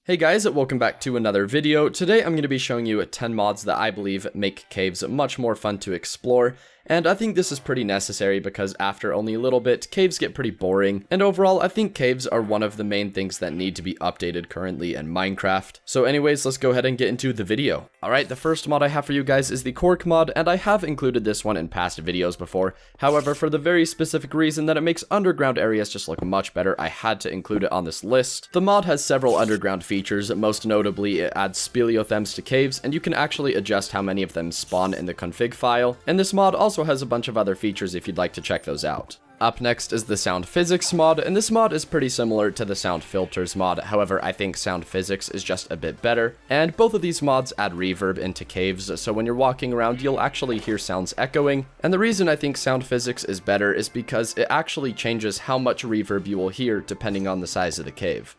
Hey guys, welcome back to another video. Today I'm going to be showing you 10 mods that I believe make caves much more fun to explore, and I think this is pretty necessary because after only a little bit, caves get pretty boring, and overall I think caves are one of the main things that need to be updated currently in Minecraft. So anyways, let's go ahead and get into the video. Alright, the first mod I have for you guys is the cork mod, and I have included this one in past videos before. However, for the very specific reason that it makes underground areas just look much better, I had to include it on this list. The mod has several underground features, most notably it adds speleothems to caves, and you can actually adjust how many of them spawn in the config file, and this mod also has a bunch of other features if you'd like to check those out. Up next is the sound physics mod, and this mod is pretty similar to the sound filters mod. However, I think sound physics is just a bit better, and both of these mods add reverb into caves, so when you're walking around you'll actually hear sounds echoing. And the reason I think sound physics is better is because it actually changes how much reverb you will hear depending on the size of the cave.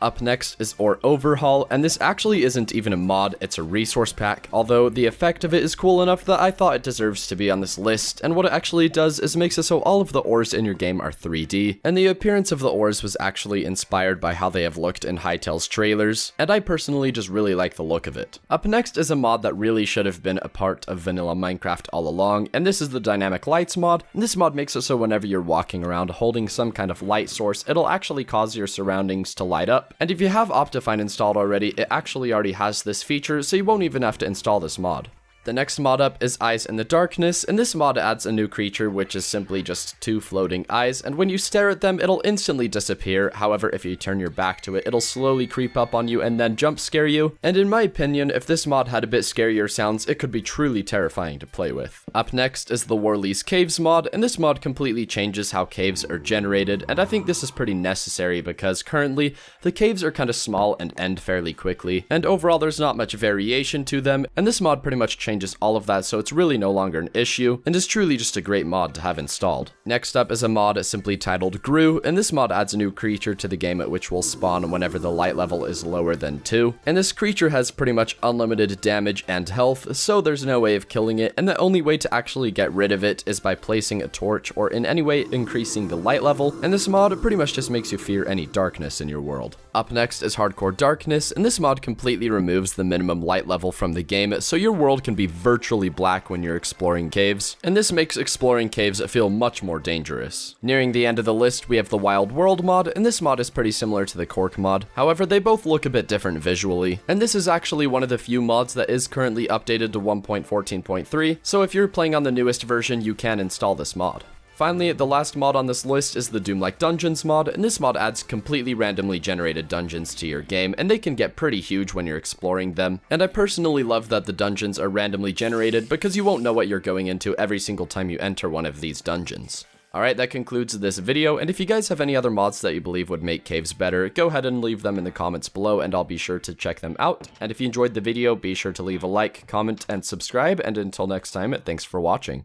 Up next is Ore Overhaul, and this actually isn't even a mod, it's a resource pack, although the effect of it is cool enough that I thought it deserves to be on this list, and what it actually does is makes it so all of the ores in your game are 3D, and the appearance of the ores was actually inspired by how they have looked in Hytale's trailers, and I personally just really like the look of it. Up next is a mod that really should have been a part of vanilla Minecraft all along, and this is the Dynamic Lights mod, and this mod makes it so whenever you're walking around holding some kind of light source, it'll actually cause your surroundings to light up. And if you have Optifine installed already, it actually already has this feature, so you won't even have to install this mod. The next mod up is Eyes in the Darkness, and this mod adds a new creature which is simply just two floating eyes, and when you stare at them it'll instantly disappear. However, if you turn your back to it, it'll slowly creep up on you and then jump scare you, and in my opinion, if this mod had a bit scarier sounds, it could be truly terrifying to play with. Up next is the Worley's Caves mod, and this mod completely changes how caves are generated, and I think this is pretty necessary because currently the caves are kind of small and end fairly quickly, and overall there's not much variation to them, and this mod pretty much changes all of that, so it's really no longer an issue, and is truly just a great mod to have installed. Next up is a mod simply titled Grew, and this mod adds a new creature to the game which will spawn whenever the light level is lower than 2, and this creature has pretty much unlimited damage and health, so there's no way of killing it, and the only way to actually get rid of it is by placing a torch or in any way increasing the light level, and this mod pretty much just makes you fear any darkness in your world. Up next is Hardcore Darkness, and this mod completely removes the minimum light level from the game, so your world can be virtually black when you're exploring caves, and this makes exploring caves feel much more dangerous. Nearing the end of the list, we have the Wild World mod, and this mod is pretty similar to the Cork mod. However, they both look a bit different visually, and this is actually one of the few mods that is currently updated to 1.14.3, so if you're playing on the newest version, you can install this mod. Finally, the last mod on this list is the Doom-like Dungeons mod, and this mod adds completely randomly generated dungeons to your game, and they can get pretty huge when you're exploring them. And I personally love that the dungeons are randomly generated because you won't know what you're going into every single time you enter one of these dungeons. Alright, that concludes this video, and if you guys have any other mods that you believe would make caves better, go ahead and leave them in the comments below, and I'll be sure to check them out. And if you enjoyed the video, be sure to leave a like, comment, and subscribe, and until next time, thanks for watching.